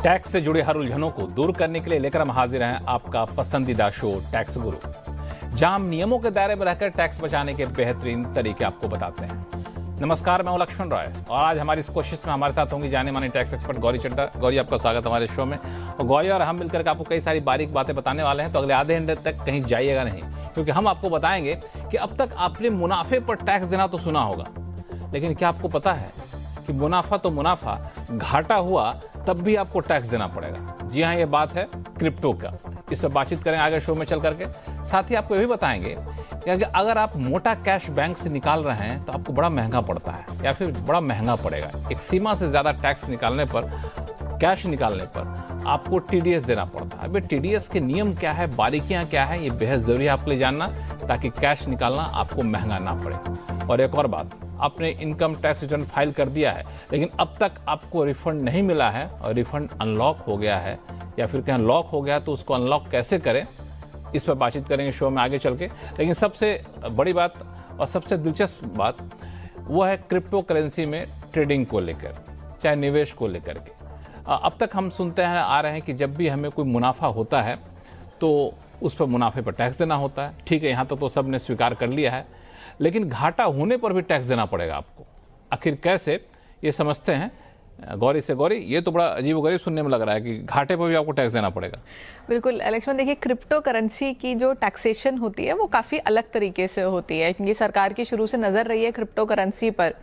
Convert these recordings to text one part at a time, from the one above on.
Tax से जुड़े हर उलझनों को दूर करने के लिए लेकर हम हाजिर हैं आपका पसंदीदा शो टैक्स गुरु, जहां हम नियमों के दायरे में रहकर टैक्स बचाने के बेहतरीन तरीके आपको बताते हैं। नमस्कार, मैं हूं लक्ष्मण रॉय और आज हमारी इस कोशिश में हमारे साथ होंगी जाने माने टैक्स एक्सपर्ट गौरी चड्ढा। गौरी, आपका स्वागत हमारे शो में। और गौरी और हम मिलकर आपको कई सारी बारीक बातें बताने वाले हैं, तो अगले आधे घंटे तक कहीं जाइएगा नहीं, क्योंकि हम आपको बताएंगे कि अब तक आपने मुनाफे पर टैक्स देना तो सुना होगा, लेकिन क्या आपको पता है कि मुनाफा तो मुनाफा, घाटा हुआ तब भी आपको टैक्स देना पड़ेगा। जी हाँ, ये बात है क्रिप्टो का। इस पर बातचीत करें आगे शो में चल करके। साथ ही आपको ये भी बताएंगे कि अगर आप मोटा कैश बैंक से निकाल रहे हैं तो आपको बड़ा महंगा पड़ता है या फिर बड़ा महंगा पड़ेगा। एक सीमा से ज़्यादा टैक्स निकालने पर, कैश निकालने पर आपको टीडीएस देना पड़ता है। अभी टीडीएस के नियम क्या है, बारीकियां क्या है, ये बेहद ज़रूरी है आपके लिए जानना, ताकि कैश निकालना आपको महंगा ना पड़े। और एक और बात, आपने इनकम टैक्स रिटर्न फाइल कर दिया है लेकिन अब तक आपको रिफंड नहीं मिला है और रिफंड अनलॉक हो गया है या फिर कहीं लॉक हो गया, तो उसको अनलॉक कैसे करें, इस पर बातचीत करेंगे शो में आगे चल के। लेकिन सबसे बड़ी बात और सबसे दिलचस्प बात वो है क्रिप्टो करेंसी में ट्रेडिंग को लेकर, चाहे निवेश को लेकर के। अब तक हम सुनते हैं आ रहे हैं कि जब भी हमें कोई मुनाफा होता है तो उस पर मुनाफे पर टैक्स देना होता है। ठीक है, यहाँ तक तो सब ने स्वीकार कर लिया है, लेकिन घाटा होने पर भी टैक्स देना पड़ेगा आपको। आखिर कैसे, ये समझते हैं गौरी से। गौरी, ये तो बड़ा अजीबोगरीब सुनने में लग रहा है कि घाटे पर भी आपको टैक्स देना पड़ेगा। बिल्कुल लक्ष्मण, देखिए क्रिप्टो करेंसी की जो टैक्सेशन होती है वो काफ़ी अलग तरीके से होती है, क्योंकि सरकार की शुरू से नज़र रही है क्रिप्टो करेंसी पर।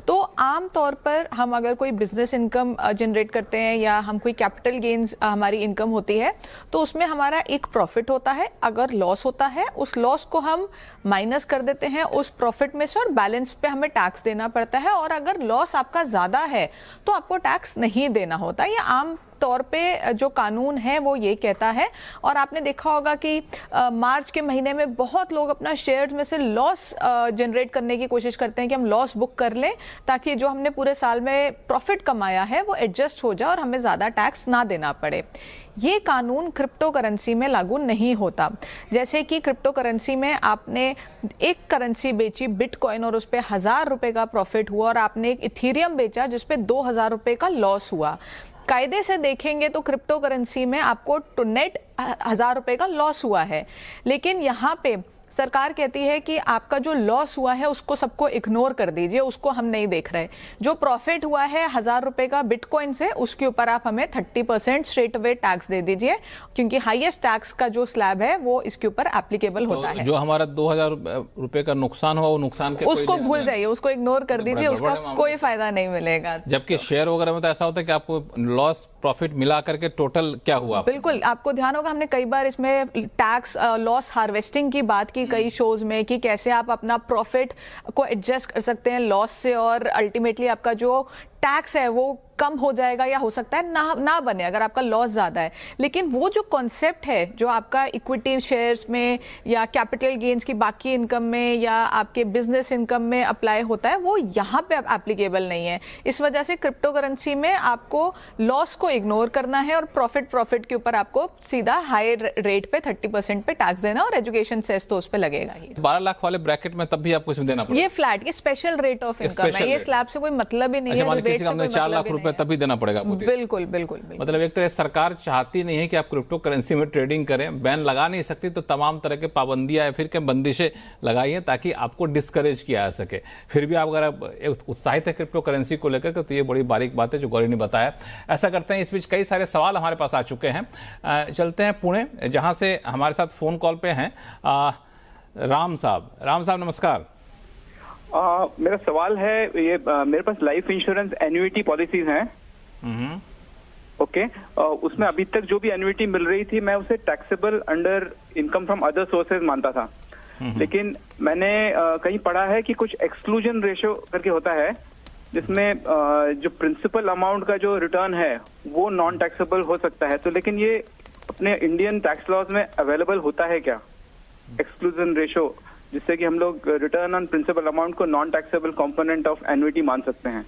तो आम तौर पर हम अगर कोई बिजनेस इनकम जनरेट करते हैं या हम कोई कैपिटल गेन्स हमारी इनकम होती है, तो उसमें हमारा एक प्रॉफिट होता है। अगर लॉस होता है, उस लॉस को हम माइनस कर देते हैं उस प्रॉफिट में से और बैलेंस पे हमें टैक्स देना पड़ता है। और अगर लॉस आपका ज़्यादा है तो आपको टैक्स नहीं देना होता। ये आम तौर पे जो कानून है वो ये कहता है। और आपने देखा होगा कि मार्च के महीने में बहुत लोग अपना शेयर्स में से लॉस जनरेट करने की कोशिश करते हैं कि हम लॉस बुक कर लें, ताकि जो हमने पूरे साल में प्रॉफिट कमाया है वो एडजस्ट हो जाए और हमें ज़्यादा टैक्स ना देना पड़े। ये कानून क्रिप्टो करेंसी में लागू नहीं होता। जैसे कि क्रिप्टो करेंसी में आपने एक करेंसी बेची बिटकॉइन और उस पर 1,000 रुपये का प्रॉफिट हुआ, और आपने एक इथीरियम बेचा जिस पे 2,000 रुपये का लॉस हुआ। कायदे से देखेंगे तो क्रिप्टो करेंसी में आपको नेट 1,000 रुपये का लॉस हुआ है, लेकिन यहाँ पे सरकार कहती है कि आपका जो लॉस हुआ है उसको सबको इग्नोर कर दीजिए, उसको हम नहीं देख रहे। जो प्रॉफिट हुआ है 1,000 रुपये का बिटकॉइन से, उसके ऊपर आप हमें 30% स्ट्रेट अवे टैक्स दे दीजिए, क्योंकि हाईएस्ट टैक्स का जो स्लैब है वो इसके ऊपर एप्लीकेबल होता है। जो हमारा 2,000 रुपये का नुकसान हुआ, वो नुकसान के उसको भूल जाइए, उसको इग्नोर कर दीजिए, उसका कोई फायदा नहीं मिलेगा। जबकि शेयर वगैरह में तो ऐसा होता है कि आपको लॉस प्रॉफिट मिला करके टोटल क्या हुआ। बिल्कुल, आपको ध्यान होगा हमने कई बार इसमें टैक्स लॉस हार्वेस्टिंग की बात की कई शोज में, कि कैसे आप अपना प्रॉफिट को एडजस्ट कर सकते हैं लॉस से, और अल्टीमेटली आपका जो टैक्स है वो कम हो जाएगा या हो सकता है ना बने अगर आपका लॉस ज़्यादा है। लेकिन वो जो कॉन्सेप्ट है जो आपका इक्विटी शेयर्स में या कैपिटल गेन्स की बाकी इनकम में या आपके बिजनेस इनकम में अप्लाई होता है, वो यहाँ पे एप्लीकेबल नहीं है। इस वजह से क्रिप्टो करेंसी में आपको लॉस को इग्नोर करना है और प्रॉफिट के ऊपर आपको सीधा हाई रेट पे 30% पे टैक्स देना, और एजुकेशन सेस तो उस पर लगेगा ही। 12 लाख वाले ब्रैकेट में तब भी आपको इसमें देना पड़ेगा। ये फ्लैट, ये स्पेशल रेट ऑफ इनकम है, ये स्लैब से कोई मतलब ही नहीं है। किसी का हमने 4 लाख रुपए तभी देना पड़ेगा आपको। बिल्कुल बिल्कुल। मतलब एक तरह सरकार चाहती नहीं है कि आप क्रिप्टो करेंसी में ट्रेडिंग करें, बैन लगा नहीं सकती, तो तमाम तरह के पाबंदियां या फिर क्या बंदिशें लगाई हैं ताकि आपको डिस्करेज किया जा सके। फिर भी आप अगर उत्साहित है क्रिप्टो करेंसी को लेकर के, तो ये बड़ी बारीक बात है जो गौरी ने बताया। ऐसा करते हैं, इस बीच कई सारे सवाल हमारे पास आ चुके हैं। चलते हैं पुणे, जहां से हमारे साथ फोन कॉल पे हैं राम साहब नमस्कार। मेरा सवाल है ये, मेरे पास लाइफ इंश्योरेंस एन्युइटी पॉलिसीज हैं। ओके, उसमें अभी तक जो भी एन्युइटी मिल रही थी मैं उसे taxable under income from other sources मानता था। लेकिन मैंने कहीं पढ़ा है कि कुछ एक्सक्लूजन रेशियो करके होता है, जिसमें जो प्रिंसिपल अमाउंट का जो रिटर्न है वो नॉन टैक्सेबल हो सकता है। तो लेकिन ये अपने इंडियन टैक्स लॉज में अवेलेबल होता है क्या एक्सक्लूजन रेशियो, जिससे कि हम लोग रिटर्न ऑन प्रिंसिपल अमाउंट को non taxable component of annuity मान सकते हैं?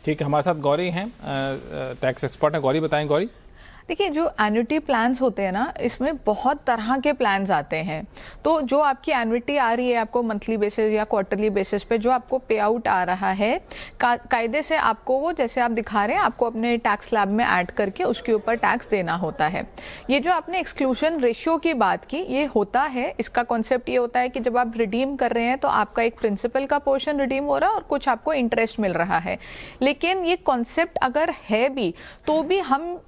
ठीक है, हमारे साथ गौरी हैं, टैक्स एक्सपर्ट हैं। गौरी बताएं। गौरी, देखिए, जो एन्युटी प्लान्स होते हैं ना, इसमें बहुत तरह के प्लान्स आते हैं। तो जो आपकी एन्युटी आ रही है आपको मंथली बेसिस या क्वार्टरली बेसिस पे, जो आपको पे आउट आ रहा है, कायदे से आपको वो, जैसे आप दिखा रहे हैं, आपको अपने टैक्स स्लैब में ऐड करके उसके ऊपर टैक्स देना होता है। ये जो आपने एक्सक्लूजन रेशियो की बात की, ये होता है, इसका कॉन्सेप्ट ये होता है कि जब आप रिडीम कर रहे हैं तो आपका एक प्रिंसिपल का पोर्शन रिडीम हो रहा है और कुछ आपको इंटरेस्ट मिल रहा है। लेकिन ये कॉन्सेप्ट अगर है भी, तो भी हम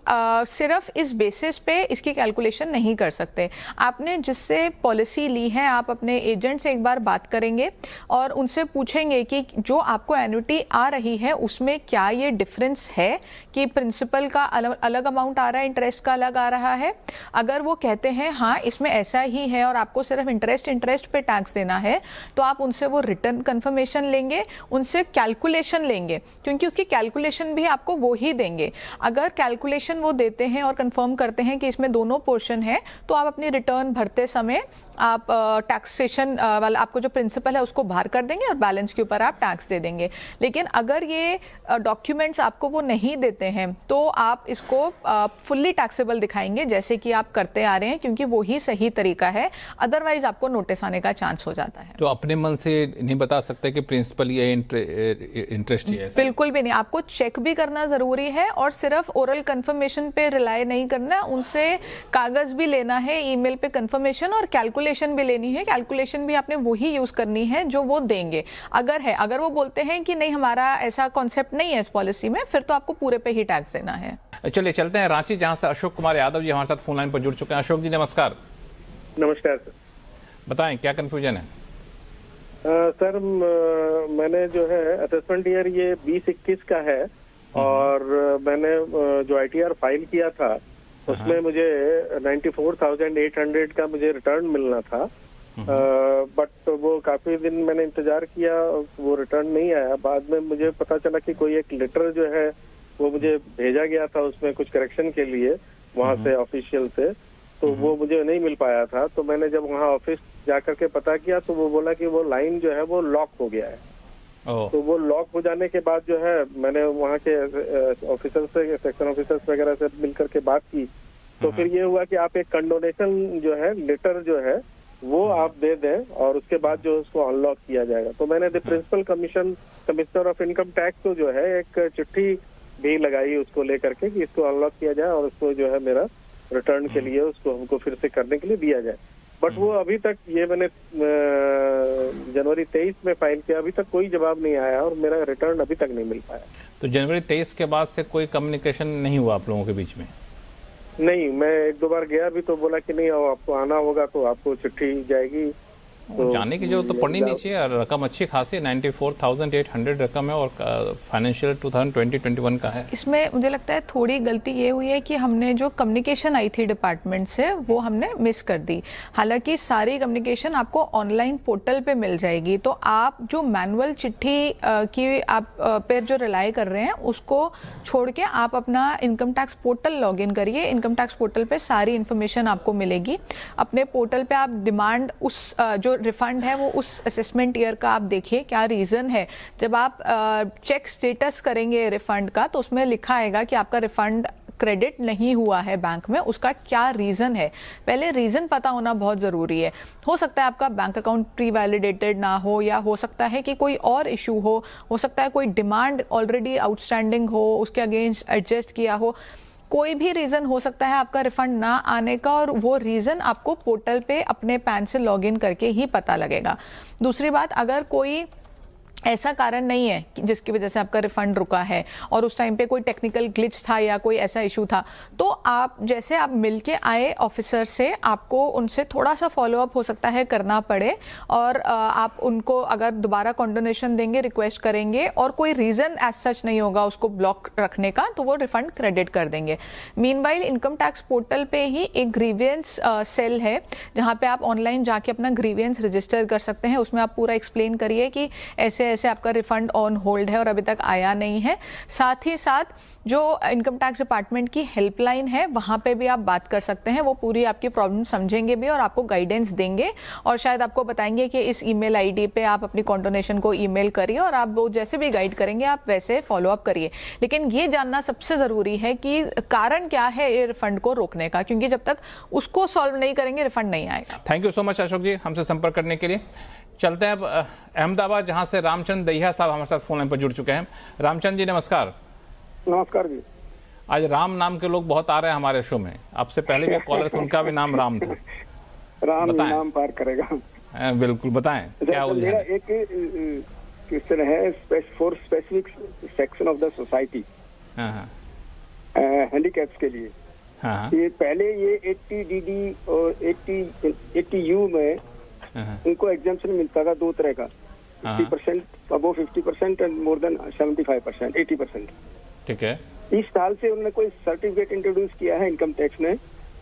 सिर्फ इस बेसिस पे इसकी कैलकुलेशन नहीं कर सकते। आपने जिससे पॉलिसी ली है, आप अपने एजेंट से एक बार बात करेंगे और उनसे पूछेंगे कि जो आपको एन्युटी आ रही है उसमें क्या ये डिफरेंस है कि प्रिंसिपल का अलग अमाउंट आ रहा है, इंटरेस्ट का अलग आ रहा है। अगर वो कहते हैं हाँ इसमें ऐसा ही है और आपको सिर्फ इंटरेस्ट पे टैक्स देना है, तो आप उनसे वो रिटर्न कंफर्मेशन लेंगे, उनसे कैलकुलेशन लेंगे, क्योंकि उसकी कैलकुलेशन भी आपको वो ही देंगे। अगर कैलकुलेशन वो देते हैं और कंफर्म करते हैं कि इसमें दोनों पोर्शन है, तो आप अपनी रिटर्न भरते समय आप टैक्सेशन वाला आपको जो प्रिंसिपल है उसको बाहर कर देंगे और बैलेंस के ऊपर आप टैक्स दे देंगे। लेकिन अगर ये डॉक्यूमेंट्स आपको वो नहीं देते हैं, तो आप इसको फुल्ली टैक्सेबल दिखाएंगे जैसे कि आप करते आ रहे हैं, क्योंकि वो ही सही तरीका है। अदरवाइज आपको नोटिस आने का चांस हो जाता है। तो अपने मन से नहीं बता सकते कि प्रिंसिपल ये इंटरेस्ट ही है? बिल्कुल भी नहीं। आपको चेक भी करना जरूरी है और सिर्फ ओरल कंफर्मेशन पे रिलाई नहीं करना है, उनसे कागज भी लेना है, ईमेल पे कंफर्मेशन, और कैलकुलेशन भी लेनी है। कैलकुलेशन भी आपने वही यूज करनी है जो वो देंगे। अगर वो बोलते हैं कि नहीं हमारा ऐसा कॉन्सेप्ट नहीं है इस पॉलिसी में, फिर तो आपको पूरे पे ही टैक्स देना है। चलिए चलते हैं रांची, जहां से अशोक कुमार यादव जी हमारे साथ फोन लाइन पर जुड़ चुके हैं। अशोक जी नमस्कार। नमस्कार सर। बताएं क्या कंफ्यूजन है? सर मैंने जो है असेसमेंट ईयर ये 2021 का है और मैंने जो ITR फाइल किया था उसमें मुझे 94,800 का मुझे रिटर्न मिलना था। बट वो काफी दिन मैंने इंतजार किया, वो रिटर्न नहीं आया। बाद में मुझे पता चला कि कोई एक लेटर जो है वो मुझे भेजा गया था, उसमें कुछ करेक्शन के लिए वहां से ऑफिशियल से, तो वो मुझे नहीं मिल पाया था। तो मैंने जब वहाँ ऑफिस जाकर के पता किया तो वो बोला कि वो लाइन जो है वो लॉक हो गया है। तो वो लॉक हो जाने के बाद जो है मैंने वहाँ के ऑफिसर से, सेक्शन ऑफिसर्स वगैरह से मिलकर के बात की, तो फिर ये हुआ कि आप एक कंडोनेशन जो है लेटर जो है वो आप दे दें और उसके बाद जो उसको अनलॉक किया जाएगा। तो मैंने principal commissioner of income tax को जो है एक चिट्ठी भी लगाई उसको लेकर के कि इसको अनलॉक किया जाए और उसको जो है मेरा रिटर्न के लिए उसको हमको फिर से करने के लिए दिया जाए। बट वो अभी तक, ये मैंने जनवरी 23 में फाइल किया, अभी तक कोई जवाब नहीं आया और मेरा रिटर्न अभी तक नहीं मिल पाया। तो जनवरी 23 के बाद से कोई कम्युनिकेशन नहीं हुआ आप लोगों के बीच में? नहीं, मैं एक दो बार गया भी तो बोला कि नहीं आपको आना होगा तो आपको चिट्ठी जाएगी। तो जाने की जरूरत तो पड़नी नहीं चाहिए। रकम अच्छी खासी 94,800 रकम है और फाइनेंशियल 2020-21 का है। इसमें मुझे लगता है थोड़ी गलती ये हुई है कि हमने जो कम्युनिकेशन आई थी डिपार्टमेंट से वो हमने मिस कर दी। हालांकि सारी कम्युनिकेशन आपको ऑनलाइन पोर्टल पे मिल जाएगी, तो आप जो मैनुअल चिट्ठी की आप पर जो रिलाई कर रहे हैं उसको छोड़ के आप अपना income tax portal log in करिए। इनकम टैक्स पोर्टल पे सारी इन्फॉर्मेशन आपको मिलेगी। अपने पोर्टल पे आप डिमांड उस जो रिफंड है वो उस असेसमेंट ईयर का आप देखिए क्या रीज़न है। जब आप चेक स्टेटस करेंगे रिफंड का, तो उसमें लिखा आएगा कि आपका रिफंड क्रेडिट नहीं हुआ है बैंक में, उसका क्या रीज़न है। पहले रीज़न पता होना बहुत ज़रूरी है। हो सकता है आपका बैंक अकाउंट प्री वैलिडेटेड ना हो, या हो सकता है कि कोई और इशू हो सकता है कोई डिमांड ऑलरेडी आउटस्टैंडिंग हो, उसके अगेंस्ट एडजस्ट किया हो। कोई भी रीज़न हो सकता है आपका रिफंड ना आने का, और वो रीज़न आपको पोर्टल पे अपने पैन से लॉगिन करके ही पता लगेगा। दूसरी बात, अगर कोई ऐसा कारण नहीं है जिसकी वजह से आपका रिफंड रुका है और उस टाइम पे कोई टेक्निकल ग्लिच था या कोई ऐसा इशू था, तो आप जैसे आप मिलके आए ऑफिसर से, आपको उनसे थोड़ा सा फॉलोअप हो सकता है करना पड़े, और आप उनको अगर दोबारा कंडोनेशन देंगे, रिक्वेस्ट करेंगे और कोई रीज़न एज सच नहीं होगा उसको ब्लॉक रखने का, तो वो रिफंड क्रेडिट कर देंगे। मीनवाइल इनकम टैक्स पोर्टल पे ही एक ग्रीवियंस सेल है जहाँ पे आप ऑनलाइन जाके अपना ग्रीवियंस रजिस्टर कर सकते हैं। उसमें आप पूरा एक्सप्लेन करिए कि ऐसे आपका रिफंड ऑन होल्ड है और अभी तक आया नहीं है। साथ ही साथ जो इनकम टैक्स डिपार्टमेंट की हेल्पलाइन है वहाँ पे भी आप बात कर सकते हैं। वो पूरी आपकी प्रॉब्लम समझेंगे भी और आपको गाइडेंस देंगे और शायद आपको बताएंगे कि इस ईमेल आईडी पे आप अपनी कॉन्डोनेशन को ईमेल करिए और आप वो जैसे भी गाइड करेंगे आप वैसे फॉलो अप करिए। लेकिन ये जानना सबसे ज़रूरी है कि कारण क्या है ये रिफंड को रोकने का, क्योंकि जब तक उसको सॉल्व नहीं करेंगे रिफंड नहीं आएगा। Thank you so much Ashok ji हमसे संपर्क करने के लिए। चलते हैं अब अहमदाबाद, जहां से रामचंद्र दहिया साहब हमारे साथ फोन लाइन पर जुड़ चुके हैं। रामचंद्र जी नमस्कार। नमस्कार जी। आज राम नाम के लोग बहुत आ रहे हैं हमारे शो में। आपसे पहले भी कॉलर थे उनका भी नाम राम था। राम नाम पार करेगा। बिल्कुल बताएं क्या उलझन मेरा है? एक क्वेश्चन है for specific section of the society handicaps के लिए। हाँ ये पहले ये 80 DD और 80 U में उनको एग्जाम्पशन मिलता था दो तरह का, 50% अबो 50% एंड मोर देन 75% 80%। ठीक है। इस साल से उन्होंने कोई सर्टिफिकेट इंट्रोड्यूस किया है इनकम टैक्स ने,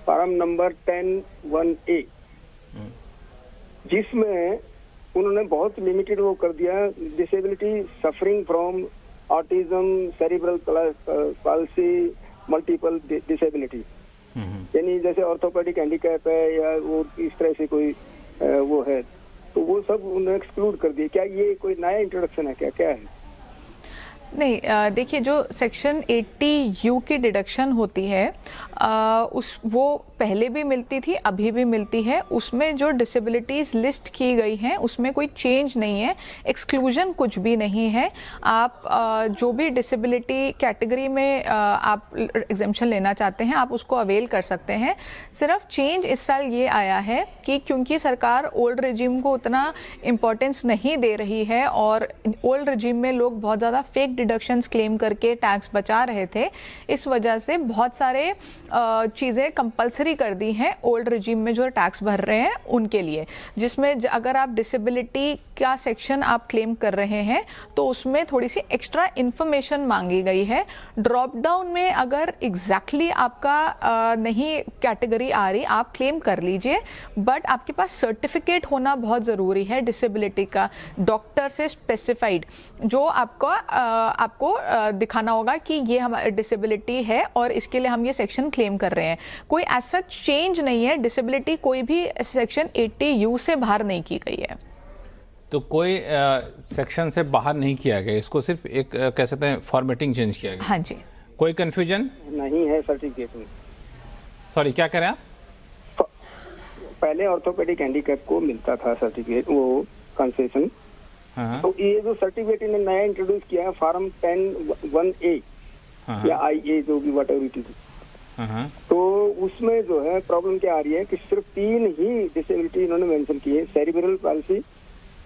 फॉर्म नंबर 10(1)A, जिसमें उन्होंने बहुत लिमिटेड वो कर दिया, disability suffering from autism, cerebral palsy, multiple disability, यानी जैसे ऑर्थोपेडिक हैंडीकैप है या वो इस तरह से कोई वो है, तो वो सब उन्होंने एक्सक्लूड कर दिए। क्या ये कोई नया इंट्रोडक्शन है? क्या है? नहीं, देखिए जो सेक्शन 80U की डिडक्शन होती है वो पहले भी मिलती थी, अभी भी मिलती है। उसमें जो डिसेबिलिटीज़ लिस्ट की गई हैं उसमें कोई चेंज नहीं है, एक्सक्लूजन कुछ भी नहीं है। आप जो भी डिसेबिलिटी कैटेगरी में आप एग्जेम्पशन लेना चाहते हैं आप उसको अवेल कर सकते हैं। सिर्फ चेंज इस साल ये आया है कि क्योंकि सरकार ओल्ड रेजिम को उतना इम्पोर्टेंस नहीं दे रही है और ओल्ड रेजिम में लोग बहुत ज़्यादा फेक डिडक्शंस क्लेम करके टैक्स बचा रहे थे, इस वजह से बहुत सारे चीज़ें कंपलसरी कर दी हैं ओल्ड रिजीम में जो टैक्स भर रहे हैं उनके लिए, जिसमें अगर आप डिसेबिलिटी का सेक्शन आप क्लेम कर रहे हैं तो उसमें थोड़ी सी एक्स्ट्रा इन्फॉर्मेशन मांगी गई है। ड्रॉप डाउन में अगर एग्जैक्टली आपका नहीं कैटेगरी आ रही आप क्लेम कर लीजिए, बट आपके पास सर्टिफिकेट होना बहुत ज़रूरी है डिसेबिलिटी का, डॉक्टर से स्पेसिफाइड, जो आपको दिखाना होगा कि ये हमारी डिसेबिलिटी है और इसके लिए हम ये सेक्शन क्लेम कर रहे हैं। कोई ऐसा चेंज नहीं है, डिसेबिलिटी कोई भी सेक्शन 80U से बाहर नहीं की गई है। तो कोई सेक्शन से बाहर नहीं किया गया, इसको सिर्फ एक कह सकते हैं फॉर्मेटिंग चेंज किया गया। हाँ जी। कोई कंफ्यूजन नहीं है सर्टिफिकेट में। सॉरी क्या करें आप? पहले ऑर्थोपेडिक हैंडीकैप को मिलता था सर्टिफिकेट, वो कंसेशन। तो ये जो सर्टिफिकेट इन्होंने नया इंट्रोड्यूस किया है फॉर्म 10(1)A या IA जो भी व्हाटएवर इट इज, तो उसमें जो है प्रॉब्लम क्या आ रही है कि सिर्फ 3 ही डिसेबिलिटी इन्होंने मेंशन की है, cerebral palsy,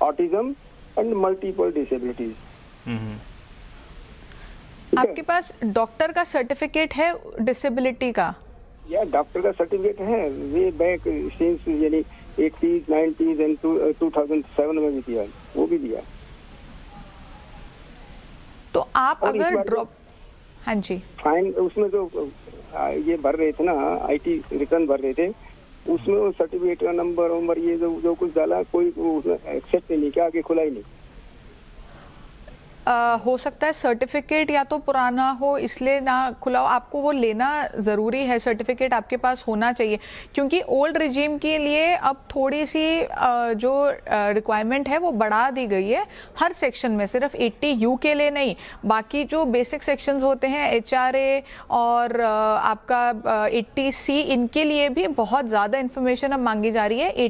autism and multiple disabilities. आपके पास डॉक्टर का सर्टिफिकेट है डिसेबिलिटी का? या डॉक्टर का सर्टिफिकेट है, वे बैक सिंस यानी 80s 90s एंड 2007 में भी दिया, वो भी दिया। तो आप अगर ड्रॉप, हाँ जी, फाइन उसमें जो ये भर रहे थे ना, IT रिटर्न भर रहे थे, उसमें वो सर्टिफिकेट का नंबर ये जो कुछ डाला, कोई उसने एक्सेप्ट नहीं किया, आगे खुला ही नहीं। हो सकता है सर्टिफिकेट या तो पुराना हो इसलिए ना खुला हो। आपको वो लेना ज़रूरी है, सर्टिफिकेट आपके पास होना चाहिए, क्योंकि ओल्ड रिजीम के लिए अब थोड़ी सी जो रिक्वायरमेंट है वो बढ़ा दी गई है हर सेक्शन में, सिर्फ 80U के लिए नहीं, बाकी जो बेसिक सेक्शंस होते हैं HRA और आपका 80C, इनके लिए भी बहुत ज़्यादा इन्फॉर्मेशन अब मांगी जा रही है।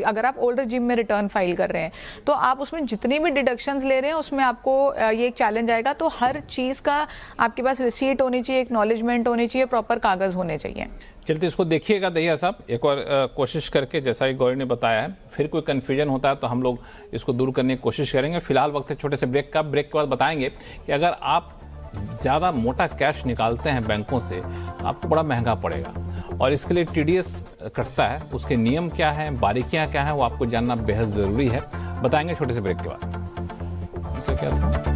अगर आप ओल्ड रिजीम में रिटर्न फाइल कर रहे हैं तो आप उसमें जितनी भी डिडक्शंस ले रहे हैं उसमें आपको ये एक चैलेंज आएगा। तो हर चीज का आपके पास रिसीट होनी चाहिए, एक्नॉलेजमेंट होनी चाहिए, प्रॉपर कागज होने चाहिए। चलते इसको देखिएगा दहिया साहब, एक और कोशिश करके, जैसा कि गौरी ने बताया है, फिर कोई कन्फ्यूजन होता है तो हम लोग इसको दूर करने की कोशिश करेंगे। फिलहाल वक्त है छोटे से ब्रेक का। ब्रेक के बाद बताएंगे कि अगर आप ज़्यादा मोटा कैश निकालते हैं बैंकों से आपको बड़ा महंगा पड़ेगा और इसके लिए TDS कटता है, उसके नियम क्या हैं, बारीकियाँ क्या हैं, वो आपको जानना बेहद ज़रूरी है। बताएंगे छोटे से ब्रेक के बाद। क्या था?